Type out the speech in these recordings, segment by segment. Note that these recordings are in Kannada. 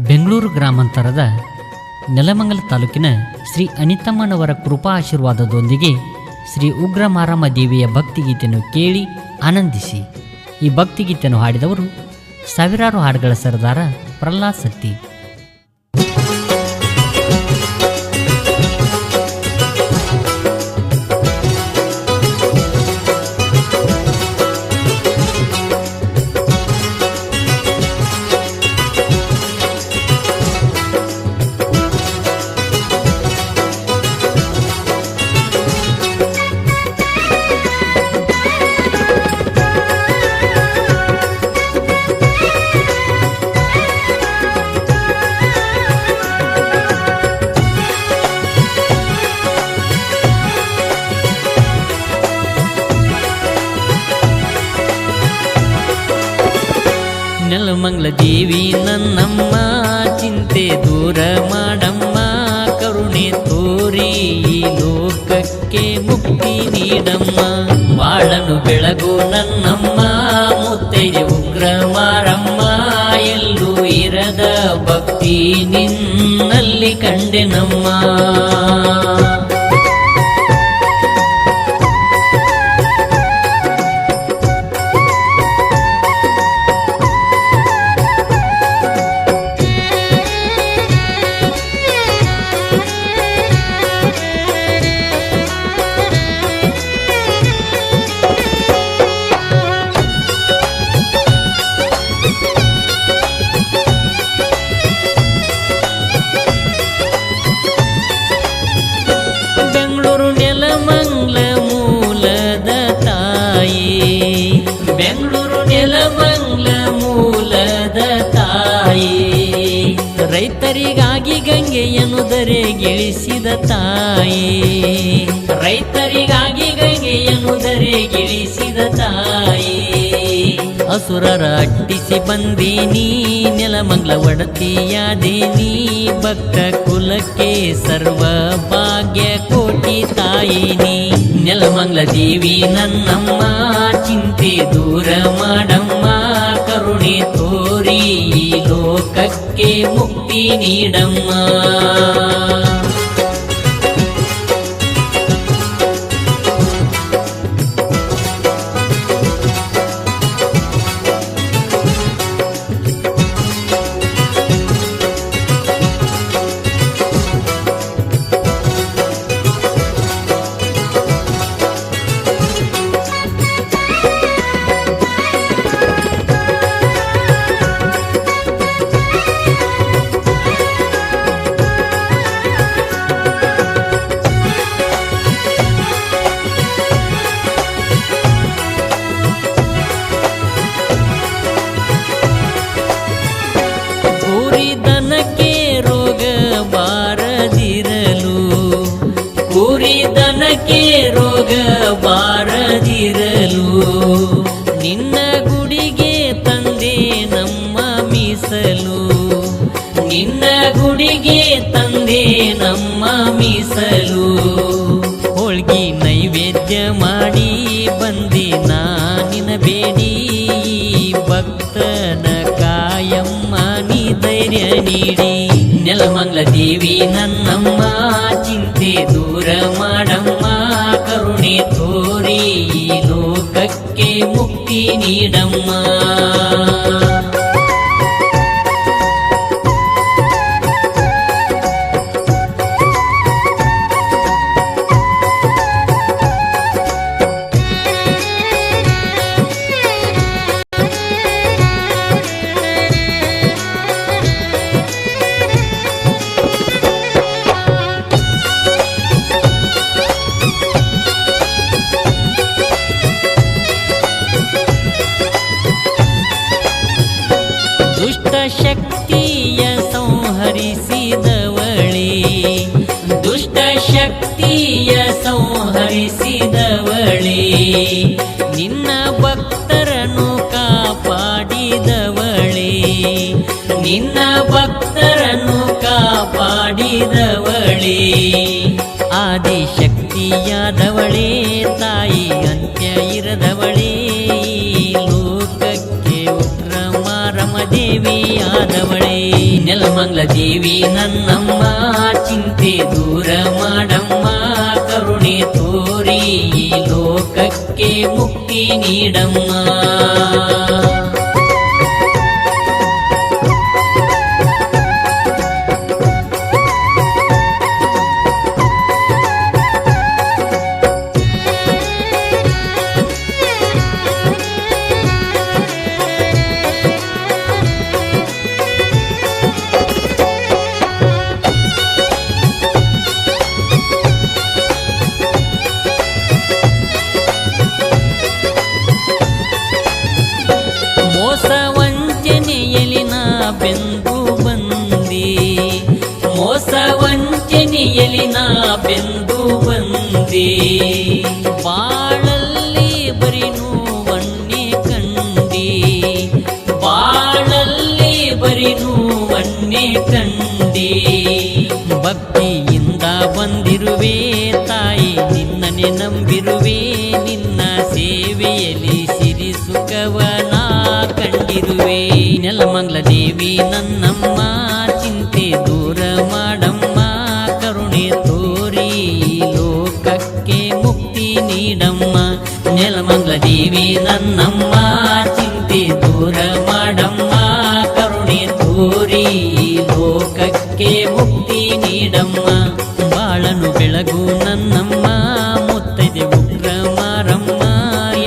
ಬೆಂಗಳೂರು ಗ್ರಾಮಾಂತರದ ನೆಲಮಂಗಲ ತಾಲೂಕಿನ ಶ್ರೀ ಅನಿತಮ್ಮನವರ ಕೃಪಾ ಆಶೀರ್ವಾದದೊಂದಿಗೆ ಶ್ರೀ ಉಗ್ರ ಮಾರಮ್ಮ ದೇವಿಯ ಭಕ್ತಿಗೀತೆಯನ್ನು ಕೇಳಿ ಆನಂದಿಸಿ. ಈ ಭಕ್ತಿಗೀತೆಯನ್ನು ಹಾಡಿದವರು ಸಾವಿರಾರು ಹಾಡುಗಳ ಸರದಾರ ಪ್ರಹ್ಲಾದ್ ಸತ್ತಿ. ನೆಲಮಂಗಲ ದೇವಿ ನನ್ನಮ್ಮ, ಚಿಂತೆ ದೂರ ಮಾಡಮ್ಮ, ಕರುಣೆ ತೋರಿ ಈ ಲೋಕಕ್ಕೆ ಮುಕ್ತಿ ನೀಡಮ್ಮ. ಬಾಳನು ಬೆಳಗು ನನ್ನಮ್ಮ, ಮುತ್ತೈದೆ ಉಗ್ರ ಮಾರಮ್ಮ, ಎಲ್ಲೂ ಇರದ ಭಕ್ತಿ ನಿನ್ನಲ್ಲಿ ಕಂಡೆನಮ್ಮ. ಬೆಂಗಳೂರು ನೆಲಮಂಗಲ ಮೂಲದ ತಾಯಿ, ರೈತರಿಗಾಗಿ ಗಂಗೆಯನ್ನು ಧರೆಗಿಳಿಸಿದ ತಾಯಿ, ರೈತರಿಗಾಗಿ ಗಂಗೆಯನ್ನು ಧರೆಗಿಳಿಸಿದ ತಾಯಿ. ಅಸುರರ ಅಟ್ಟಿಸಿ ಬಂದೀನಿ, ನೆಲಮಂಗಲ ಒಡತಿಯಾದೀನಿ, ಭಕ್ತ ಕುಲಕ್ಕೆ ಸರ್ವ ಭಾಗ್ಯ ಕೋಟಿ ತಾಯಿನಿ. ನೆಲಮಂಗಲ ದೇವಿ ನನ್ನಮ್ಮ, ಚಿಂತೆ ದೂರ ಮಾಡಮ್ಮ, ಕರುಣೆ ತೋರಿ ಈ ಲೋಕಕ್ಕೆ ಮುಕ್ತಿ ನೀಡಮ್ಮ. ದನಕ್ಕೆ ರೋಗ ಬಾರದಿರಲು, ನಿನ್ನ ಗುಡಿಗೆ ತಂದೆ ನಮ್ಮ ಮೀಸಲು, ನಿನ್ನ ಗುಡಿಗೆ ತಂದೆ ನಮ್ಮ ಮೀಸಲು. ಹೋಳ್ಗಿ ನೈವೇದ್ಯ ಮಾಡಿ ಬಂದೆ ನಾನಿನ ಬೇಡಿ, ಭಕ್ತನ ಕಾಯಮ್ಮ ನೀ ಧೈರ್ಯ ನೀಡಿ. ನೆಲಮಂಗಲ ದೇವಿ ನನ್ನಮ್ಮ, ಚಿಂತೆ ದೂರ ಮಾಡಮ್ಮ, ಕರುಣೆ ತೋರಿ ಈ ಲೋಕಕ್ಕೆ ಮುಕ್ತಿ ನೀಡಮ್ಮ. ಶಕ್ತಿಯ ಸಂಹರಿಸಿದವಳೇ, ದುಷ್ಟ ಶಕ್ತಿಯ ಸಂಹರಿಸಿದವಳೇ, ನಿನ್ನ ಭಕ್ತರನ್ನು ಕಾಪಾಡಿದವಳೇ, ನಿನ್ನ ಭಕ್ತರನ್ನು ಕಾಪಾಡಿದವಳೇ. ಆದಿಶಕ್ತಿಯಾದವಳೇ ತಾಯಿ, ಅಂತ್ಯ ಇರದವಳೇ, ಲೋಕಕ್ಕೆ ಉಗ್ರ ಮಾರಮ್ಮ ದೇವಿಯಾದವಳೇ. ನೆಲಮಂಗಲ ದೇವಿ ನನ್ನಮ್ಮ ಚಿಂತೆ ದೂರ ಮಾಡಮ್ಮ, ಕರುಣೆ ತೋರಿ ಈ ಲೋಕಕ್ಕೆ ಮುಕ್ತಿ ನೀಡಮ್ಮ. ಮೋಸವಂಚನೆಯಲ್ಲಿ ನಾ ಬೆಂದು ಬಂದೆ, ಬಾಳಲ್ಲಿ ಬರಿ ನೋವನ್ನೇ ಕಂಡೆ, ಬಾಳಲ್ಲಿ ಬರಿ ನೋವನ್ನೇ ಕಂಡೆ. ಭಕ್ತಿಯಿಂದ ಬಂದಿರುವೆ ತಾಯಿ ನಿನ್ನನೆ ನಂಬಿರುವೆ, ನಿನ್ನ ಸೇವೆಯಲ್ಲಿ ಸಿರಿ ಸುಖವನ ಕಂಡಿರುವೆ. ನೆಲಮಂಗಲ ದೇವಿ ನನ್ನಮ್ಮ ಚಿಂತೆ ದೂರ ಮಾಡಮ್ಮ, ಕರುಣೆ ತೋರಿ ಲೋಕಕ್ಕೆ ಮುಕ್ತಿ ನೀಡಮ್ಮ. ನೆಲಮಂಗಲ ದೇವಿ ನನ್ನಮ್ಮ ಚಿಂತೆ ದೂರ ಮಾಡಮ್ಮ, ಕರುಣೆ ತೋರಿ ಲೋಕಕ್ಕೆ ಮುಕ್ತಿ ನೀಡಮ್ಮ. ಬಾಳನು ಬೆಳಗು ನನ್ನಮ್ಮ ಮುತ್ತೈದೆ ಉಗ್ರ ಮಾರಮ್ಮ,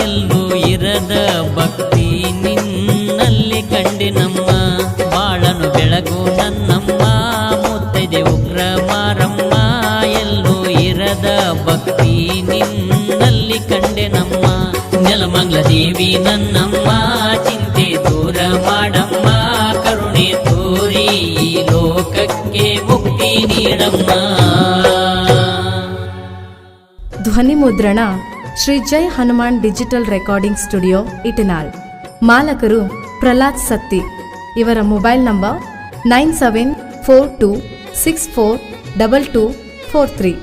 ಎಲ್ಲೂ ಇರದ ಭಕ್ತಿ ನಿನ್ನಲ್ಲಿ ಕಂಡೆ ನಮ್ಮ. ಬಾಳನು ಬೆಳಗು ನನ್ನಮ್ಮ ಮುತ್ತೈದೆ ಉಗ್ರ ಮಾರಮ್ಮ, ಎಲ್ಲೂ ಇರದ ಭಕ್ತಿ ನಿನ್ನಲ್ಲಿ ಕಂಡೆ ನಮ್ಮ. ನೆಲಮಂಗಲ ದೇವಿ ನನ್ನಮ್ಮ ಚಿಂತೆ ದೂರ ಮಾಡಮ್ಮ, ಕರುಣೆ ತೋರಿ ಲೋಕಕ್ಕೆ ಮುಕ್ತಿ ನೀಡಮ್ಮ. ಧ್ವನಿ ಮುದ್ರಣ Shri Jai Hanuman digital recording studio Itanal. ಮಾಲಕರು ಪ್ರಹ್ಲಾದ್ ಸತ್ತಿ. ಇವರ ಮೊಬೈಲ್ ನಂಬರ್ 9742642243.